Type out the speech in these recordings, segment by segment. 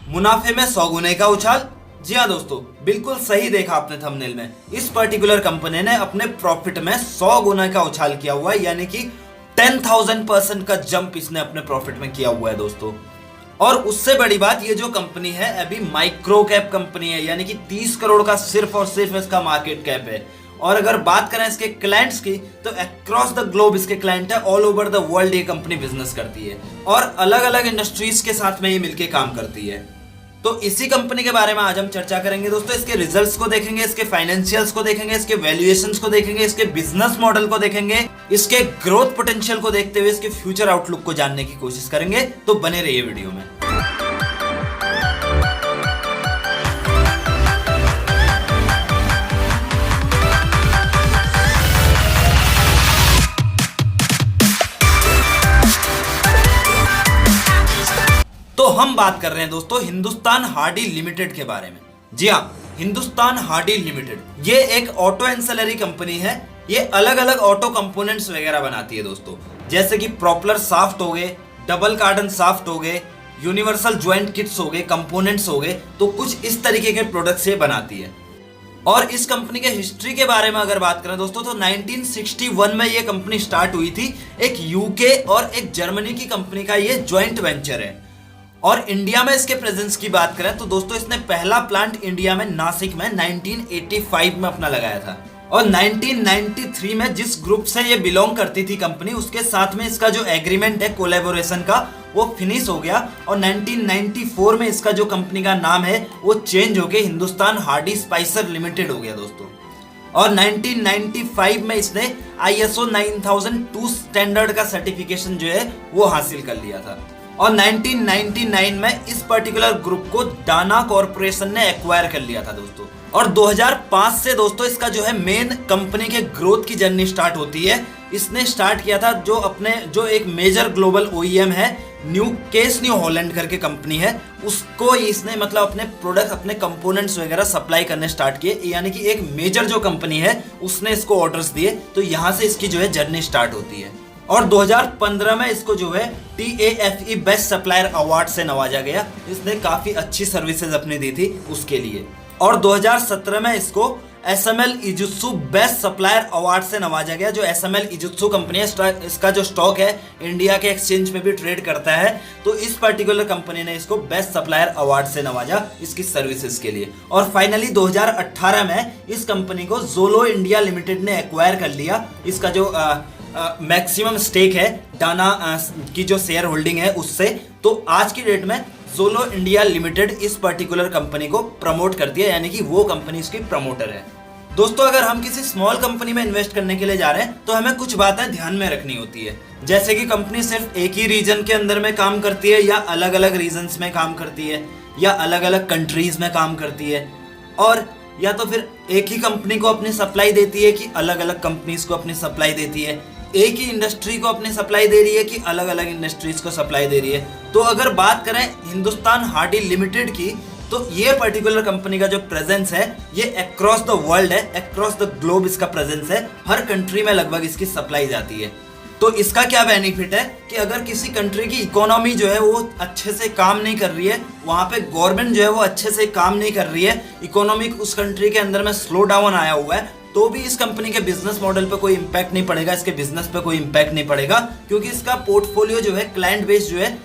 मुनाफे में 100 गुने का उछाल। जी हाँ दोस्तों, बिल्कुल सही देखा आपने थंबनेल में। इस पर्टिकुलर कंपनी ने अपने प्रॉफिट में 100 गुना का उछाल किया हुआ है, यानी कि 10,000% का जंप इसने अपने प्रॉफिट में किया हुआ है दोस्तों। और उससे बड़ी बात, ये जो कंपनी है अभी माइक्रो कैप कंपनी है, यानी कि 30 करोड़ का सिर्फ और सिर्फ इसका मार्केट कैप है। और अगर बात करें इसके क्लाइंट्स की, तो अक्रॉस द ग्लोब इसके क्लाइंट है, ऑल ओवर द वर्ल्ड ये कंपनी बिजनेस करती है और अलग अलग इंडस्ट्रीज के साथ में ये मिलके काम करती है। तो इसी कंपनी के बारे में आज हम चर्चा करेंगे दोस्तों। इसके रिजल्ट्स को देखेंगे, इसके फाइनेंशियल्स को देखेंगे, इसके वैल्यूएशंस को देखेंगे, इसके बिजनेस मॉडल को देखेंगे, इसके ग्रोथ पोटेंशियल को देखते हुए इसके फ्यूचर आउटलुक को जानने की कोशिश करेंगे। तो बने रहिए वीडियो में। तो हम बात कर रहे हैं दोस्तों हिंदुस्तान हार्डी लिमिटेड के बारे में। जी हाँ, हिंदुस्तान हार्डी लिमिटेड ये एक ऑटो एंसेलरी कंपनी है। ये अलग अलग ऑटो कंपोनेंट्स वगैरह बनाती है दोस्तों, जैसे कि प्रॉपलर शाफ्ट हो गए, डबल कार्डन शाफ्ट हो गए, यूनिवर्सल ज्वाइंट किट्स हो गए, कंपोनेंट्स हो गए। तो कुछ इस तरीके के प्रोडक्ट्स ये बनाती है। और इस कंपनी के हिस्ट्री के बारे में अगर बात करें दोस्तों, तो 1961 में ये कंपनी स्टार्ट हुई थी। एक यूके और एक जर्मनी की कंपनी का ये ज्वाइंट वेंचर है। और इंडिया में इसके प्रेजेंस की बात करें तो दोस्तों इसने पहला प्लांट इंडिया में नासिक में 1985 में अपना लगाया था। और 1993 में जिस ग्रुप से ये बिलोंग करती थी कंपनी, उसके साथ में इसका जो एग्रीमेंट है कोलैबोरेशन का, वो फिनिश हो गया। और 1994 में इसका जो कंपनी का नाम है वो चेंज होके हिंदुस्तान हार्डी स्पाइसर लिमिटेड हो गया दोस्तों। और 1995 में इसने ISO 9002 स्टैंडर्ड का सर्टिफिकेशन जो है वो हासिल कर लिया था। और 1999 में इस पर्टिकुलर ग्रुप को डाना कॉर्पोरेशन ने एक्वायर कर लिया था दोस्तों। और 2005 से दोस्तों इसका जो है मेन कंपनी के ग्रोथ की जर्नी स्टार्ट होती है। इसने स्टार्ट किया था जो एक मेजर ग्लोबल OEM है, न्यू हॉलैंड करके कंपनी है, उसको इसने मतलब अपने प्रोडक्ट, अपने कंपोनेंट्स वगैरह सप्लाई करने स्टार्ट किए। यानी कि एक मेजर जो कंपनी है उसने इसको ऑर्डर्स दिए, तो यहाँ से इसकी जो है जर्नी स्टार्ट होती है। और 2015 में इसको जो है TAFE बेस्ट सप्लायर अवार्ड से नवाजा गया। इसने काफी अच्छी सर्विसेज अपनी दी थी उसके लिए। और 2017 में इसको SML इजुत्सु बेस्ट सप्लायर अवार्ड से नवाजा गया। जो SML इजुत्सु कंपनी है, इसका जो स्टॉक है इंडिया के एक्सचेंज में भी ट्रेड करता है। तो इस पर्टिकुलर कंपनी ने इसको बेस्ट सप्लायर अवार्ड से नवाजा इसकी सर्विसेज के लिए। और फाइनली 2018 में इस कंपनी को जोलो इंडिया लिमिटेड ने एक्वायर कर लिया। इसका जो मैक्सिमम स्टेक है डाना की जो शेयर होल्डिंग है उससे। तो आज की डेट में जोलो इंडिया लिमिटेड इस पर्टिकुलर कंपनी को प्रमोट करती है, यानी कि वो कंपनी इसकी प्रमोटर है दोस्तों। अगर हम किसी स्मॉल कंपनी में इन्वेस्ट करने के लिए जा रहे हैं तो हमें कुछ बातें ध्यान में रखनी होती है, जैसे कि कंपनी सिर्फ एक ही रीजन के अंदर में काम करती है या अलग अलग रीजन्स में काम करती है या अलग अलग कंट्रीज में काम करती है, और या तो फिर एक ही कंपनी को अपनी सप्लाई देती है कि अलग अलग कंपनीज को अपनी सप्लाई देती है, एक ही इंडस्ट्री को अपनी सप्लाई दे रही है कि अलग अलग इंडस्ट्रीज को सप्लाई दे रही है। तो अगर बात करें हिंदुस्तान हार्डी लिमिटेड की, तो ये पर्टिकुलर कंपनी का जो प्रेजेंस है ये अक्रॉस द वर्ल्ड है, अक्रॉस द ग्लोब इसका प्रेजेंस है। हर कंट्री में लगभग इसकी सप्लाई जाती है। तो इसका क्या बेनिफिट है कि अगर किसी कंट्री की इकोनॉमी जो है वो अच्छे से काम नहीं कर रही है, वहां पे गवर्नमेंट जो है वो अच्छे से काम नहीं कर रही है, इकोनॉमी उस कंट्री के अंदर में स्लो डाउन आया हुआ है, तो भी इस कंपनी के बिजनेस मॉडल पे कोई इंपैक्ट नहीं पड़ेगा, इसके बिजनेस पे कोई इंपैक्ट नहीं पड़ेगा, क्योंकि इसका पोर्टफोलियो जो है, क्लाइंट बेस जो है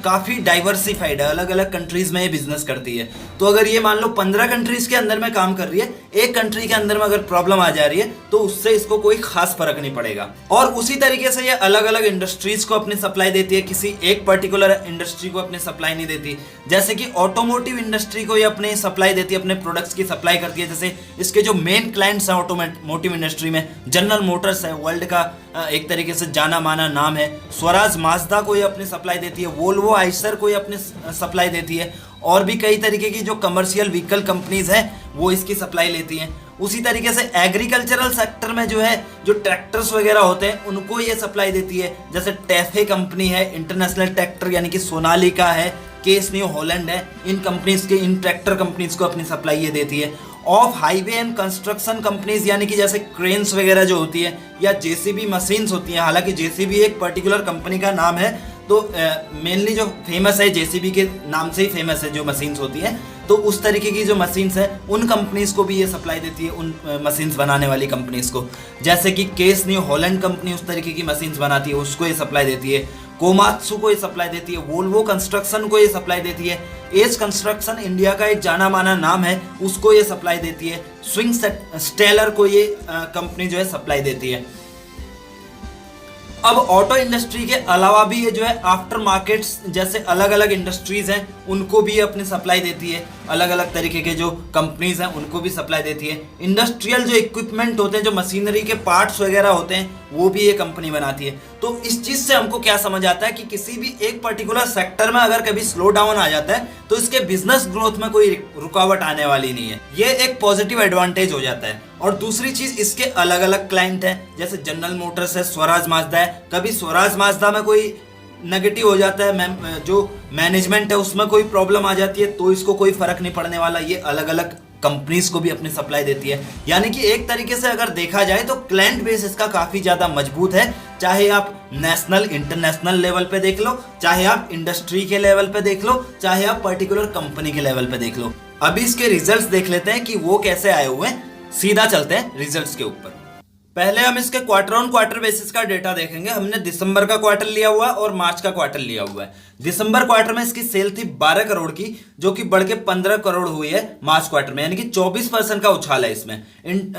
काफ़ी डाइवर्सिफाइड है, अलग अलग कंट्रीज में ये बिजनेस करती है। तो अगर ये मान लो 15 कंट्रीज के अंदर में काम कर रही है, एक कंट्री के अंदर में अगर प्रॉब्लम आ जा रही है तो उससे इसको कोई खास फर्क नहीं पड़ेगा। और उसी तरीके से ये अलग अलग इंडस्ट्रीज को अपनी सप्लाई देती है, किसी एक पर्टिकुलर इंडस्ट्री को अपनी सप्लाई नहीं देती। जैसे कि ऑटोमोटिव इंडस्ट्री को ये अपनी सप्लाई देती है, अपने प्रोडक्ट्स की सप्लाई करती है। जैसे इसके जो मेन क्लाइंट्स हैं ऑटोमोटिव इंडस्ट्री में, जनरल मोटर्स है, वर्ल्ड का एक तरीके से जाना माना नाम है, स्वराज माजदा को ये अपनी सप्लाई देती है, वोल्वो आइसर को ये अपनी सप्लाई देती है, और भी कई तरीके की जो कमर्शियल व्हीकल कंपनीज हैं वो इसकी सप्लाई लेती हैं। उसी तरीके से एग्रीकल्चरल सेक्टर में जो है, जो ट्रैक्टर्स वगैरह होते हैं उनको ये सप्लाई देती है। जैसे टेफे कंपनी है, इंटरनेशनल ट्रैक्टर यानी कि सोनालिका है, केस न्यू हॉलैंड है, इन कंपनीज के, इन ट्रैक्टर कंपनीज को अपनी सप्लाई ये देती है। Of highway and construction companies यानी कि जैसे क्रेन्स वगैरह जो होती है या जेसीबी मशीन्स होती हैं, हालांकि जेसीबी एक पर्टिकुलर कंपनी का नाम है, तो मेनली जो फेमस है जेसीबी के नाम से ही फेमस है जो मशीन्स होती है, तो उस तरीके की जो मशीन्स है उन कंपनीज को भी ये सप्लाई देती है, उन मशीन्स बनाने वाली कंपनीज को। जैसे कि केस न्यू हॉलैंड कंपनी उस तरीके की मशीन्स बनाती है, उसको ये सप्लाई देती है। कोमात्सु को ये सप्लाई देती है। वोल्वो कंस्ट्रक्शन को ये सप्लाई देती है। एज कंस्ट्रक्शन इंडिया का एक जाना माना नाम है, उसको ये सप्लाई देती है। स्विंग स्टेलर को ये कंपनी जो है सप्लाई देती है। अब ऑटो इंडस्ट्री के अलावा भी ये जो है आफ्टर मार्केट्स जैसे अलग अलग इंडस्ट्रीज हैं उनको भी अपनी सप्लाई देती है। अलग अलग तरीके के जो कंपनीज हैं उनको भी सप्लाई देती है। इंडस्ट्रियल जो इक्विपमेंट होते हैं, जो मशीनरी के पार्ट्स वगैरह होते हैं, वो भी ये कंपनी बनाती है। तो इस चीज से हमको क्या समझ आता है कि किसी भी एक पर्टिकुलर सेक्टर में अगर कभी स्लो डाउन आ जाता है तो इसके बिजनेस ग्रोथ में कोई रुकावट आने वाली नहीं है। ये एक पॉजिटिव एडवांटेज हो जाता है। और दूसरी चीज, इसके अलग अलग क्लाइंट हैं, जैसे जनरल मोटर्स है, स्वराज माजदा है। कभी स्वराज माजदा में कोई नेगेटिव हो जाता है, जो मैनेजमेंट है उसमें कोई प्रॉब्लम आ जाती है, तो इसको कोई फर्क नहीं पड़ने वाला। ये अलग अलग कंपनीज को भी अपनी सप्लाई देती है। यानी कि एक तरीके से अगर देखा जाए तो क्लाइंट बेस इसका काफी ज्यादा मजबूत है। चाहे आप नेशनल इंटरनेशनल लेवल पे देख लो, चाहे आप इंडस्ट्री के लेवल पे देख लो, चाहे आप पर्टिकुलर कंपनी के लेवल पे देख लो। अभी इसके रिजल्ट्स देख लेते हैं कि वो कैसे आए हुए हैं। सीधा चलते हैं रिजल्ट्स के ऊपर। पहले हम इसके क्वार्टर ऑन क्वार्टर बेसिस का डेटा देखेंगे। हमने दिसंबर का क्वार्टर लिया हुआ है और मार्च का क्वार्टर लिया हुआ है। दिसंबर क्वार्टर में इसकी सेल थी 12 करोड़ की, जो कि बढ़ के 15 करोड़ हुई है मार्च क्वार्टर में, यानी कि 24% का उछाल है इसमें।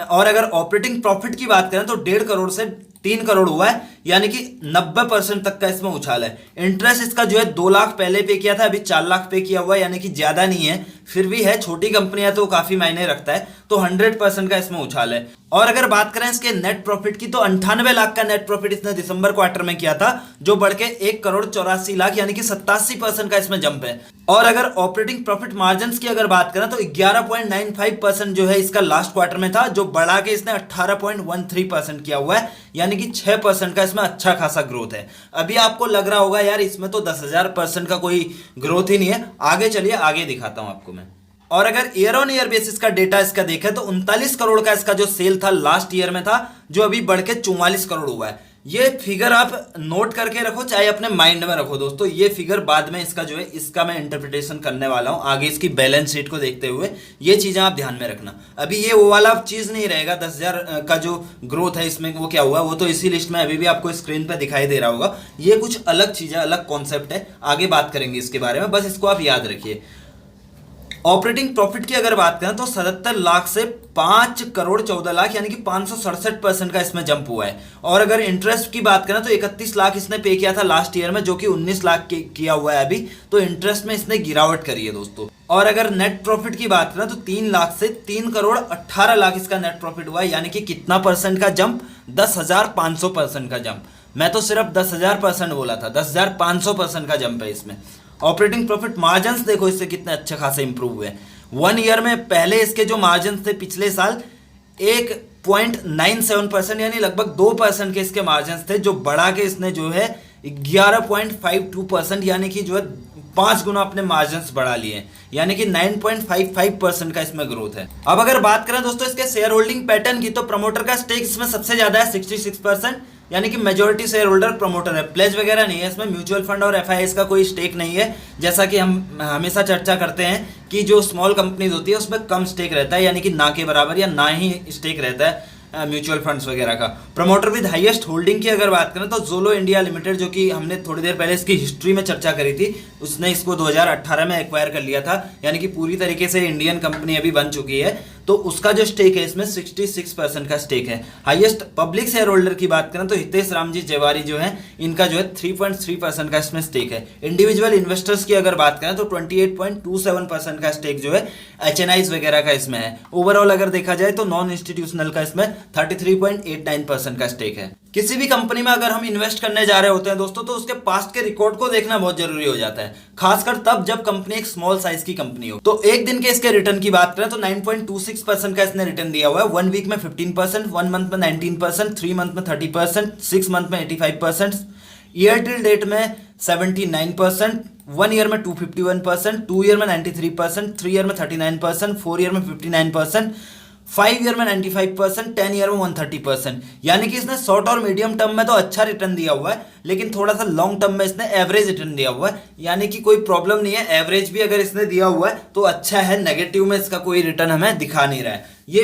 और अगर ऑपरेटिंग प्रॉफिट की बात करें तो 1.5 करोड़ से 3 करोड़ हुआ है, यानी कि 90% तक का इसमें उछाल है। इंटरेस्ट इसका जो है 2 लाख पहले पे किया था, अभी 4 लाख पे किया हुआ है, यानी कि ज्यादा नहीं है, फिर भी है, छोटी कंपनी है तो काफी मायने रखता है। तो 100% का इसमें उछाल है। और अगर बात करें इसके नेट प्रॉफिट की, तो 98 लाख का नेट प्रॉफिट इसने दिसंबर क्वार्टर में किया था, जो बढ़ के 1 करोड़ 84 लाख, यानी कि 87% का इसमें जंप है। और अगर ऑपरेटिंग प्रॉफिट मार्जिन की अगर बात करें तो 11.95% जो है इसका लास्ट क्वार्टर में था, जो बढ़ा के इसने 18.13% किया हुआ है, यानी कि 6% का इसमें अच्छा खासा ग्रोथ है। अभी आपको लग रहा होगा यार इसमें तो 10,000% का कोई ग्रोथ ही नहीं है। आगे चलिए, आगे दिखाता हूं आपको मैं। और अगर ईयर ऑन ईयर बेसिस का डेटा इसका देखें तो 39 करोड़ का इसका जो सेल था लास्ट ईयर में था, जो अभी बढ़ के 44 करोड़ हुआ है। ये फिगर आप नोट करके रखो, चाहे अपने माइंड में रखो दोस्तों। ये फिगर बाद में इसका जो है इसका मैं इंटरप्रिटेशन करने वाला हूं आगे इसकी बैलेंस शीट को देखते हुए। ये चीजें आप ध्यान में रखना। अभी ये वो वाला चीज नहीं रहेगा 10,000 का जो ग्रोथ है इसमें वो क्या हुआ, वो तो इसी लिस्ट में अभी भी आपको स्क्रीन पे दिखाई दे रहा होगा। ये कुछ अलग चीज है, अलग कॉन्सेप्ट है, आगे बात करेंगे इसके बारे में, बस इसको आप याद रखिए। ऑपरेटिंग प्रॉफिट की अगर बात करें तो 77 लाख से 5 करोड़ 14 लाख, यानी कि 567% का इसमें जंप हुआ है। और अगर इंटरेस्ट की बात करें तो 31 लाख इसने पे किया था लास्ट ईयर में, जो कि 19 लाख किया हुआ है अभी, तो इंटरेस्ट में इसने गिरावट करी है दोस्तों। और अगर नेट प्रॉफिट की बात करें तो 3 लाख से 3 करोड़ 18 लाख इसका नेट प्रॉफिट हुआ है, यानी कि कितना परसेंट का जंप, 10,500% का जंप। मैं तो सिर्फ 10,000% बोला था, 10,500% का जंप है इसमें। ऑपरेटिंग प्रॉफिट मार्जिन देखो इससे कितने अच्छे खासे इंप्रूव हुए। 1 ईयर में पहले इसके जो मार्जिन थे पिछले साल 1.97%, यानी लगभग 2% के इसके मार्जिन थे, जो बढ़ा के इसने जो है 11.52%, यानी कि जो है 5 गुना अपने मार्जिन बढ़ा लिए, यानी कि 9.55% का इसमें ग्रोथ है। अब अगर बात करें दोस्तों इसके शेयर होल्डिंग पैटर्न की, तो प्रमोटर का स्टेक इसमें सबसे ज्यादा है 66%, यानी कि मेजोरिटी शेयर होल्डर प्रमोटर है। प्लेज वगैरह नहीं है इसमें, म्यूचुअल फंड और एफआईआईस का कोई स्टेक नहीं है। जैसा कि हम हमेशा चर्चा करते हैं कि जो स्मॉल कंपनीज होती है उसमें कम स्टेक रहता है, यानी कि ना के बराबर या ना ही स्टेक रहता है म्यूचुअल फंड्स वगैरह का। प्रमोटर विद हाईएस्ट होल्डिंग की अगर बात करें तो जोलो इंडिया लिमिटेड, जो कि हमने थोड़ी देर पहले इसकी हिस्ट्री में चर्चा करी थी, उसने इसको 2018 में एक्वायर कर लिया था, यानी कि पूरी तरीके से इंडियन कंपनी अभी बन चुकी है। तो उसका जो स्टेक है इसमें 66% का स्टेक है। हाईएस्ट पब्लिक शेयर होल्डर की बात करें तो हितेश रामजी जेवारी जो है, इनका जो है 3.3% का इसमें स्टेक है। इंडिविजुअल इन्वेस्टर्स की अगर बात करें तो 28.27% का स्टेक जो है एचएनआईज वगैरह का इसमें है। ओवरऑल अगर देखा जाए तो नॉन इंस्टीट्यूशनल का इसमें 33.89% का स्टेक है। किसी भी कंपनी में अगर हम इन्वेस्ट करने जा रहे होते हैं दोस्तों, तो उसके पास्ट के रिकॉर्ड को देखना बहुत जरूरी हो जाता है, खासकर तब जब कंपनी एक स्मॉल साइज की कंपनी हो। तो एक दिन के इसके रिटर्न की बात करें तो 9.26% का इसने रिटर्न दिया हुआ है। 1 वीक में 15%, 1 मंथ में 19%, 3 मंथ में 30%, 6 मंथ में 85%, ईयर टिल डेट में 79%, 1 ईयर में 251%, 2 ईयर में 93%, 3 ईयर में 39%, 4 ईयर में 59%, 5 ईयर में 95%, 10 ईयर में 130%। यानी कि इसने शॉर्ट और मीडियम टर्म में तो अच्छा रिटर्न दिया हुआ है, लेकिन थोड़ा सा लॉन्ग टर्म में इसने एवरेज रिटर्न दिया हुआ है। यानी कि कोई प्रॉब्लम नहीं है, एवरेज भी अगर इसने दिया हुआ है तो अच्छा है, नेगेटिव में इसका कोई रिटर्न हमें दिखा नहीं रहा है। ये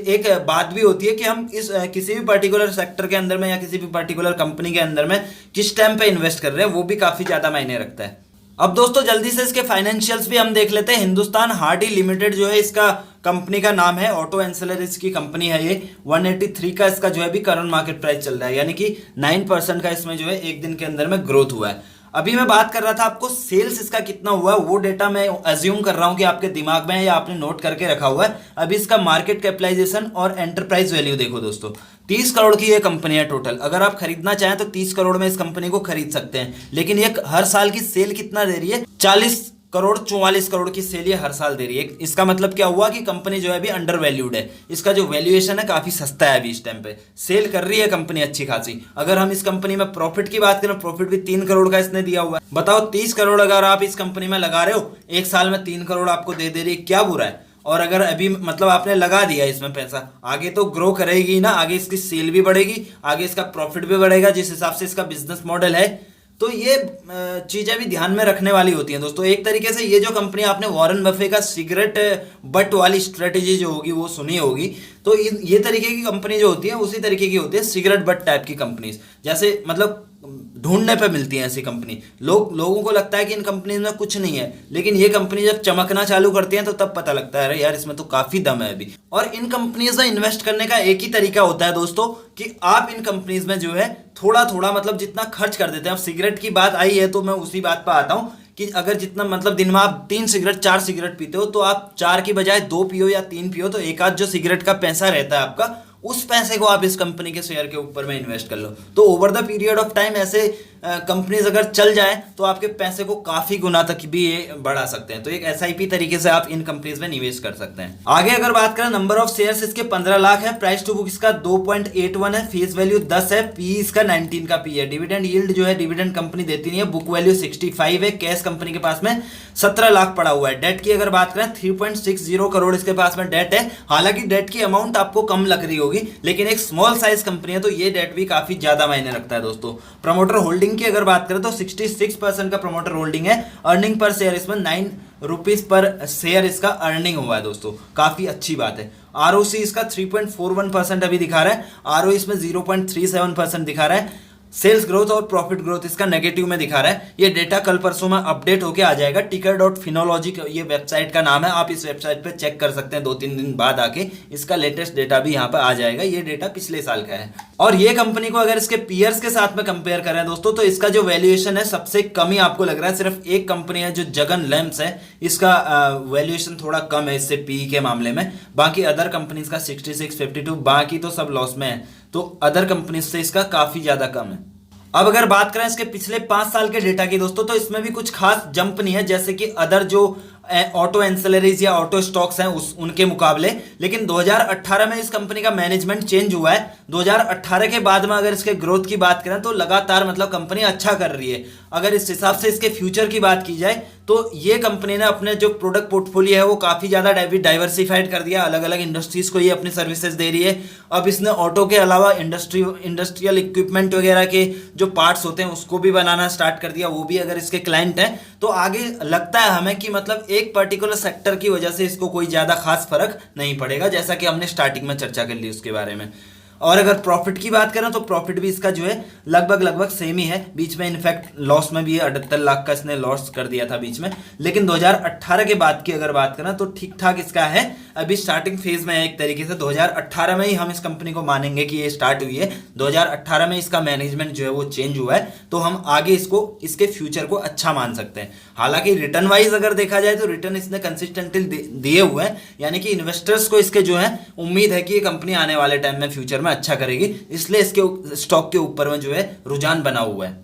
एक बात भी होती है कि हम इस किसी भी पर्टिकुलर सेक्टर के अंदर में या किसी भी पर्टिकुलर कंपनी के अंदर में किस टाइम पे इन्वेस्ट कर रहे हैं, वो भी काफी ज्यादा मायने रखता है। अब दोस्तों जल्दी से इसके फाइनेंशियल्स भी हम देख लेते हैं। हिंदुस्तान हार्डी लिमिटेड जो है इसका कंपनी का नाम है, ऑटो एंसिलरीज की कंपनी है ये। 183 का इसका जो है भी करंट मार्केट प्राइस चल रहा है, यानी कि 9% का इसमें जो है एक दिन के अंदर में ग्रोथ हुआ है। अभी मैं बात कर रहा था आपको सेल्स इसका कितना हुआ है, वो डेटा मैं अज्यूम कर रहा हूं कि आपके दिमाग में है या आपने नोट करके रखा हुआ है। अभी इसका मार्केट कैपिटलाइजेशन और एंटरप्राइज वैल्यू देखो दोस्तों, 30 करोड़ की ये कंपनी है टोटल। अगर आप खरीदना चाहें तो 30 करोड़ में इस कंपनी को खरीद सकते हैं, लेकिन ये हर साल की सेल कितना दे रही है, 40 करोड़ 44 करोड़ की सेल ये हर साल दे रही है। इसका मतलब क्या हुआ कि कंपनी जो है अभी अंडर वैल्यूड है, इसका जो वैल्यूएशन है काफी सस्ता है अभी इस टाइम पे। सेल कर रही है कंपनी अच्छी खासी। अगर हम इस कंपनी में प्रॉफिट की बात करें, प्रॉफिट भी 3 करोड़ का इसने दिया हुआ है। बताओ 30 करोड़ अगर आप इस कंपनी में लगा रहे हो, एक साल में 3 करोड़ आपको दे रही है, क्या बुरा है। और अगर अभी मतलब आपने लगा दिया इसमें पैसा, आगे तो ग्रो करेगी ना, आगे इसकी सेल भी बढ़ेगी, आगे इसका प्रॉफिट भी बढ़ेगा, जिस हिसाब से इसका बिजनेस मॉडल है। तो ये चीजें भी ध्यान में रखने वाली होती हैं दोस्तों। एक तरीके से ये जो कंपनी, आपने वॉरेन बफे का सिगरेट बट वाली स्ट्रेटेजी जो होगी वो सुनी होगी, तो ये तरीके की कंपनी जो होती है उसी तरीके की होती है, सिगरेट बट टाइप की कंपनीज। जैसे मतलब ढूंढने पे मिलती है ऐसी कंपनी। लोगों को लगता है कि इन कंपनी में कुछ नहीं है, लेकिन ये कंपनी जब चमकना चालू करती है तो तब पता लगता है अरे यार इसमें तो काफी दम है अभी। और इन कंपनीज में इन्वेस्ट करने का एक ही तरीका होता है दोस्तों कि आप इन कंपनीज में जो है थोड़ा थोड़ा मतलब जितना खर्च कर देते हैं। अब सिगरेट की बात आई है तो मैं उसी बात पर आता हूँ कि अगर जितना मतलब दिन में आप 3 सिगरेट 4 सिगरेट पीते हो, तो आप 4 की बजाय 2 पियो या 3 पियो, तो एक आध जो सिगरेट का पैसा रहता है आपका, उस पैसे को आप इस कंपनी के शेयर के ऊपर में इन्वेस्ट कर लो। तो over the period of time ऐसे कंपनीज अगर चल जाए तो आपके पैसे को काफी गुना तक भी ये बढ़ा सकते हैं। तो एक एसआईपी तरीके से आप इन कंपनीज में निवेश कर सकते हैं। आगे अगर बात करें, नंबर ऑफ शेयर्स इसके 15 लाख है, प्राइस टू बुक इसका 2.81 है, फेस वैल्यू 10 है, पी इसका 19 का पी है। डिविडेंड यील्ड जो है डिविडेंड कंपनी देती नहीं है, बुक वैल्यू 65 है, कैश कंपनी के पास में 17 लाख पड़ा हुआ है। डेट की अगर बात करें 3.60 करोड़ इसके पास में डेट है। हालांकि डेट की अमाउंट आपको कम लग रही होगी, लेकिन एक स्मॉल साइज कंपनी है तो ये डेट भी काफी ज्यादा मायने रखता है दोस्तों। प्रमोटर होल्डिंग की अगर बात करें तो 66% का प्रमोटर होल्डिंग है। अर्निंग पर शेयर इसमें 9 रुपीज पर शेयर इसका अर्निंग हुआ है दोस्तों, काफी अच्छी बात है। आरओसी इसका 3.41% अभी दिखा रहा है, आरओई इसमें 0.37% दिखा रहा है। सेल्स ग्रोथ और प्रॉफिट ग्रोथ इसका नेगेटिव में दिखा रहा है। ये डेटा कल परसों में अपडेट होके आ जाएगा। टिकर.फिनोलॉजी ये वेबसाइट का नाम है, आप इस वेबसाइट पे चेक कर सकते हैं। 2-3 दिन बाद आके इसका लेटेस्ट डेटा भी यहाँ पे आ जाएगा। ये डेटा पिछले साल का है। और ये कंपनी को अगर इसके पीयर्स के साथ में कंपेयर करें दोस्तों, तो इसका जो वैल्यूएशन है सबसे कम ही आपको लग रहा है। सिर्फ एक कंपनी है जो जगन लैंप्स है, इसका वैल्यूएशन थोड़ा कम है इससे पी के मामले में। बाकी अदर कंपनीज का 66, 52, बाकी तो सब लॉस में है। तो अदर कंपनीज से इसका काफी ज्यादा कम है। अब अगर बात करें इसके पिछले 5 साल के डेटा की दोस्तों, तो इसमें भी कुछ खास जंप नहीं है जैसे कि अदर जो ऑटो एंसिलरीज या ऑटो स्टॉक्स हैं उनके मुकाबले। लेकिन 2018 में इस कंपनी का मैनेजमेंट चेंज हुआ है। 2018 के बाद में अगर इसके ग्रोथ की बात करें तो लगातार मतलब कंपनी अच्छा कर रही है। अगर इस हिसाब से इसके फ्यूचर की बात की जाए तो ये कंपनी ने अपने जो प्रोडक्ट पोर्टफोलियो है वो काफी ज्यादा डाइवर्सिफाइड कर दिया। अलग अलग इंडस्ट्रीज को ये अपनी सर्विसेज दे रही है। अब इसने ऑटो के अलावा इंडस्ट्रियल इक्विपमेंट वगैरह के जो पार्ट्स होते हैं उसको भी बनाना स्टार्ट कर दिया, वो भी अगर इसके क्लाइंट हैं। तो आगे लगता है हमें कि मतलब एक पर्टिकुलर सेक्टर की वजह से इसको कोई ज्यादा खास फर्क नहीं पड़ेगा, जैसा कि हमने स्टार्टिंग में चर्चा कर ली उसके बारे में। और अगर प्रॉफिट की बात करें तो प्रॉफिट भी इसका जो है लगभग सेम ही है। बीच में इनफैक्ट लॉस में भी 78 लाख का इसने लॉस कर दिया था बीच में। लेकिन 2018 के बाद की अगर बात करें तो ठीक ठाक इसका है। अभी स्टार्टिंग फेज में है एक तरीके से। 2018 में ही हम इस कंपनी को मानेंगे कि ये स्टार्ट हुई है। 2018 में इसका मैनेजमेंट जो है वो चेंज हुआ है, तो हम आगे इसके फ्यूचर को अच्छा मान सकते हैं। हालांकि रिटर्न वाइज अगर देखा जाए तो रिटर्न इसने कंसिस्टेंटली दिए हुए हैं, यानी कि इन्वेस्टर्स को इसके जो है उम्मीद है कि ये कंपनी आने वाले टाइम में फ्यूचर में अच्छा करेगी, इसलिए इसके स्टॉक के ऊपर में जो है रुझान बना हुआ है।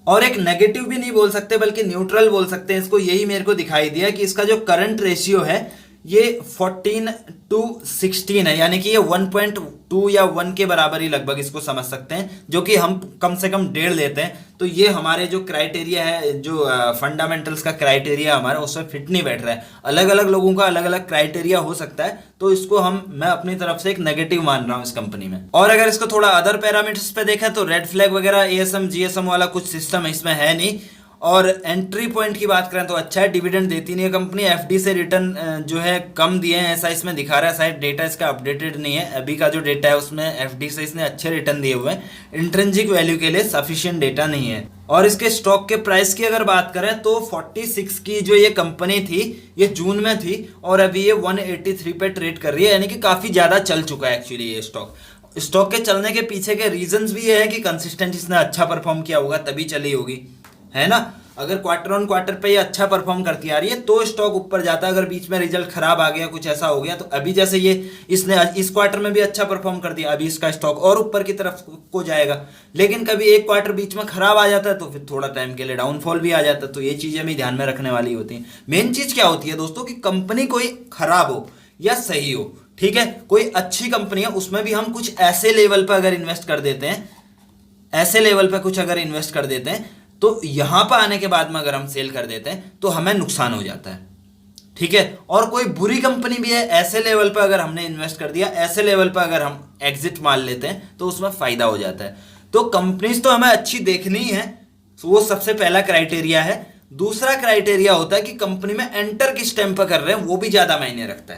और एक नेगेटिव भी नहीं बोल सकते बल्कि न्यूट्रल बोल सकते हैं इसको। यही मेरे को दिखाई दिया कि इसका जो करंट रेशियो है ये 14 to 16 है, यानी कि ये 1.2 या 1 के बराबर ही लगभग इसको समझ सकते हैं, जो कि हम कम से कम 1.5 लेते हैं। तो ये हमारे जो क्राइटेरिया है, जो फंडामेंटल्स का क्राइटेरिया हमारा, उसमें फिट नहीं बैठ रहा है। अलग अलग लोगों का अलग अलग क्राइटेरिया हो सकता है, तो इसको मैं अपनी तरफ से एक नेगेटिव मान रहा हूँ इस कंपनी में। और अगर इसको थोड़ा अदर पैरामीटर्स पे देखा तो रेड फ्लैग वगैरह एएसएम जीएसएम वाला कुछ सिस्टम इसमें है नहीं। और एंट्री पॉइंट की बात करें तो अच्छा है, डिविडेंड देती नहीं है कंपनी, एफडी से रिटर्न जो है कम दिए हैं ऐसा इसमें दिखा रहा है, शायद डेटा इसका अपडेटेड नहीं है, अभी का जो डेटा है उसमें एफडी से इसने अच्छे रिटर्न दिए हुए हैं, इंट्रिंसिक वैल्यू के लिए सफिशिएंट डेटा नहीं है। और इसके स्टॉक के प्राइस की अगर बात करें तो 46 की जो ये कंपनी थी ये जून में थी और अभी ये 183 पे ट्रेड कर रही है, यानी कि काफी ज्यादा चल चुका है एक्चुअली ये स्टॉक के चलने के पीछे के रीजंस भी ये है कि कंसिस्टेंट इसने अच्छा परफॉर्म किया होगा तभी चली होगी, है ना। अगर क्वार्टर ऑन क्वार्टर पे ये अच्छा परफॉर्म करती आ रही है तो स्टॉक ऊपर जाता है, अगर बीच में रिजल्ट खराब आ गया, कुछ ऐसा हो गया, तो अभी जैसे इसने इस क्वार्टर में भी अच्छा परफॉर्म कर दिया, अभी इसका स्टॉक और ऊपर की तरफ को जाएगा। लेकिन कभी एक क्वार्टर बीच में खराब आ जाता है तो फिर थोड़ा टाइम के लिए डाउनफॉल भी आ जाता है, तो ये चीजें भी ध्यान में रखने वाली होती हैं। मेन चीज क्या होती है दोस्तों कि कंपनी कोई खराब हो या सही हो, ठीक है, कोई अच्छी कंपनी है उसमें भी हम कुछ ऐसे लेवल पर अगर इन्वेस्ट कर देते हैं, ऐसे लेवल पर कुछ अगर इन्वेस्ट कर देते हैं तो यहां पर आने के बाद में अगर हम सेल कर देते हैं तो हमें नुकसान हो जाता है, ठीक है। और कोई बुरी कंपनी भी है, ऐसे लेवल पर अगर हमने इन्वेस्ट कर दिया, ऐसे लेवल पर अगर हम एग्जिट मार लेते हैं तो उसमें फायदा हो जाता है। तो कंपनीज तो हमें अच्छी देखनी है, वो सबसे पहला क्राइटेरिया है। दूसरा क्राइटेरिया होता है कि कंपनी में एंटर किस टाइम पर कर रहे हैं, वो भी ज्यादा मायने रखता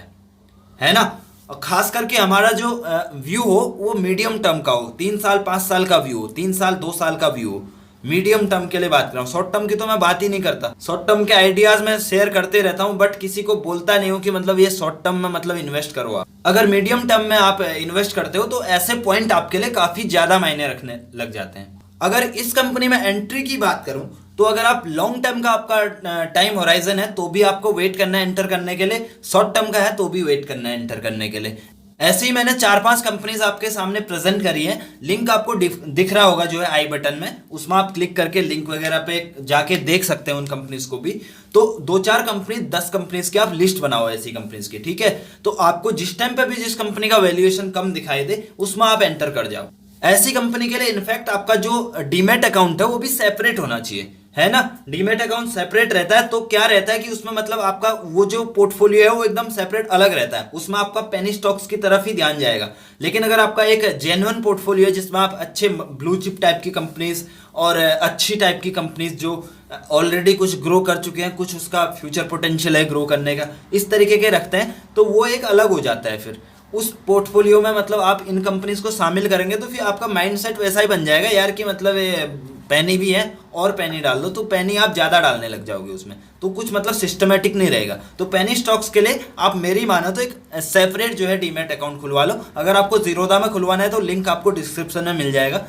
है ना। और खास करके हमारा जो व्यू हो वो मीडियम टर्म का हो, 3 साल 5 साल का व्यू हो, 3 साल 2 साल का व्यू हो, मीडियम टर्म के लिए बात कर रहा हूँ। शॉर्ट टर्म की तो मैं बात ही नहीं करता, शॉर्ट टर्म के आइडियाज मैं शेयर करते रहता हूँ बट किसी को बोलता नहीं हूँ कि मतलब ये शॉर्ट टर्म में मतलब इन्वेस्ट करो आप। अगर मीडियम टर्म में आप इन्वेस्ट करते हो तो ऐसे पॉइंट आपके लिए काफी ज्यादा मायने रखने लग जाते हैं। अगर इस कंपनी में एंट्री की बात करूं तो अगर आप लॉन्ग टर्म का आपका टाइम होराइजन है तो भी आपको वेट करना है एंटर करने के लिए, शॉर्ट टर्म का है तो भी वेट करना है एंटर करने के लिए। ऐसे ही मैंने 4-5 कंपनीज आपके सामने प्रेजेंट करी है, लिंक आपको दिख रहा होगा जो है आई बटन में, उसमें आप क्लिक करके लिंक वगैरह पे जाके देख सकते हैं उन कंपनीज को भी। तो 2-4 कंपनी 10 कंपनीज की आप लिस्ट बनाओ ऐसी कंपनीज की, ठीक है। तो आपको जिस टाइम पे भी जिस कंपनी का वैल्यूएशन कम दिखाई दे उसमें आप एंटर कर जाओ। ऐसी कंपनी के लिए इनफैक्ट आपका जो डीमैट अकाउंट है वो भी सेपरेट होना चाहिए, है ना। डीमैट अकाउंट सेपरेट रहता है तो क्या रहता है कि उसमें मतलब आपका वो जो पोर्टफोलियो है वो एकदम सेपरेट अलग रहता है, उसमें आपका पेनी स्टॉक्स की तरफ ही ध्यान जाएगा। लेकिन अगर आपका एक जेन्युइन पोर्टफोलियो है जिसमें आप अच्छे ब्लू चिप टाइप की कंपनीज और अच्छी टाइप की कंपनीज जो ऑलरेडी कुछ ग्रो कर चुके हैं, कुछ उसका फ्यूचर पोटेंशियल है ग्रो करने का, इस तरीके के रखते हैं तो वो एक अलग हो जाता है। फिर उस पोर्टफोलियो में मतलब आप इन कंपनीज को शामिल करेंगे तो फिर आपका माइंडसेट वैसा ही बन जाएगा यार कि मतलब पैनी भी है और पैनी डाल दो, तो पैनी आप ज्यादा डालने लग जाओगे उसमें, तो कुछ मतलब सिस्टमेटिक नहीं रहेगा। तो पैनी स्टॉक्स के लिए आप मेरी मानो तो एक सेपरेट जो है डीमैट अकाउंट खुलवा लो। अगर आपको जीरोधा में खुलवाना है तो लिंक आपको डिस्क्रिप्शन में मिल जाएगा,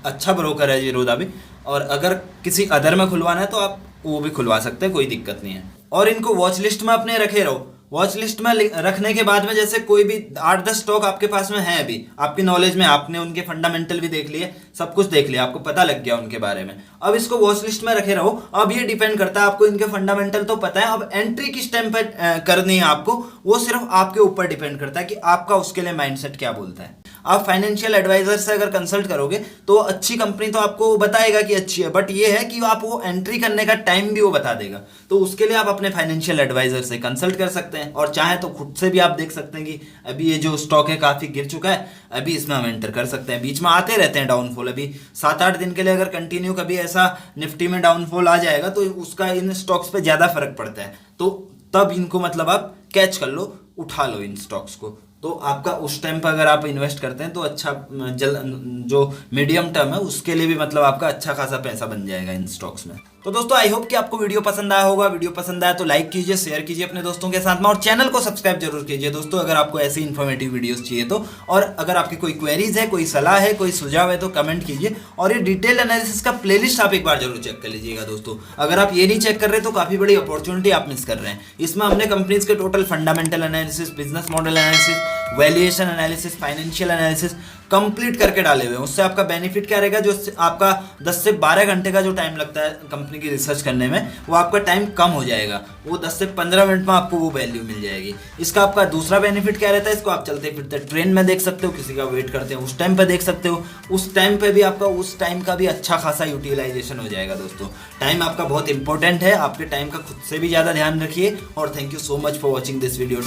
अच्छा ब्रोकर है जीरोधा भी। और अगर किसी अदर में खुलवाना है तो आप वो भी खुलवा सकते हैं, कोई दिक्कत नहीं है। और इनको वॉच लिस्ट में अपने रखे रहो। वॉच लिस्ट में रखने के बाद में जैसे कोई भी 8-10 स्टॉक आपके पास में है, अभी आपकी नॉलेज में, आपने उनके फंडामेंटल भी देख लिए, सब कुछ देख लिया, आपको पता लग गया उनके बारे में, अब इसको वॉच लिस्ट में रखे रहो। अब ये डिपेंड करता है, आपको इनके फंडामेंटल तो पता है, अब एंट्री किस टाइम पर करनी है आपको वो सिर्फ आपके ऊपर डिपेंड करता है कि आपका उसके लिए माइंडसेट क्या बोलता है। आप फाइनेंशियल एडवाइजर से अगर कंसल्ट करोगे तो अच्छी कंपनी तो आपको बताएगा कि अच्छी है, बट ये है कि आप वो एंट्री करने का टाइम भी वो बता देगा, तो उसके लिए आप अपने फाइनेंशियल एडवाइजर से कंसल्ट कर सकते हैं। और चाहे तो खुद से भी आप देख सकते हैं कि अभी ये जो स्टॉक है काफी गिर चुका है, अभी इसमें हम एंटर कर सकते हैं। बीच में आते रहते हैं डाउनफॉल, अभी 7-8 दिन के लिए अगर कंटिन्यू कभी ऐसा निफ्टी में डाउनफॉल आ जाएगा तो उसका इन स्टॉक्स पे ज्यादा फर्क पड़ता है, तो तब इनको मतलब आप कैच कर लो, उठा लो इन स्टॉक्स को। तो आपका उस टाइम पर अगर आप इन्वेस्ट करते हैं तो अच्छा जो मीडियम टर्म है उसके लिए भी मतलब आपका अच्छा खासा पैसा बन जाएगा इन स्टॉक्स में। तो दोस्तों आई होप कि आपको वीडियो पसंद आया होगा। वीडियो पसंद आया तो लाइक कीजिए, शेयर कीजिए अपने दोस्तों के साथ में, और चैनल को सब्सक्राइब जरूर कीजिए दोस्तों अगर आपको ऐसी इन्फॉर्मेटिव वीडियोस चाहिए तो। और अगर आपकी कोई क्वेरीज है, कोई सलाह है, कोई सुझाव है तो कमेंट कीजिए। और ये डिटेल एनालिसिस का प्लेलिस्ट आप एक बार जरूर चेक कर लीजिएगा दोस्तों। अगर आप ये नहीं चेक कर रहे तो काफी बड़ी अपॉर्चुनिटी आप मिस कर रहे हैं। इसमें हमने कंपनीज के total fundamental analysis, business model analysis, valuation analysis, financial analysis complete करके डाले हुए हैं। उससे आपका बेनिफिट क्या रहेगा, जो आपका 10 से 12 घंटे का जो टाइम लगता है कंपनी की रिसर्च करने में, वो आपका टाइम कम हो जाएगा। वो 10 से 15 मिनट में आपको वो वैल्यू मिल जाएगी। इसका आपका दूसरा बेनिफिट क्या रहता है, इसको आप चलते फिरते ट्रेन में देख सकते हो, किसी का वेट करते हैं उस टाइम पे देख सकते हो। उस टाइम पे भी आपका उस टाइम का भी अच्छा खासा यूटिलाइजेशन हो जाएगा। दोस्तों टाइम आपका बहुत इंपॉर्टेंट है, आपके टाइम का खुद से भी ज़्यादा ध्यान रखिए। और thank you so much for watching this video.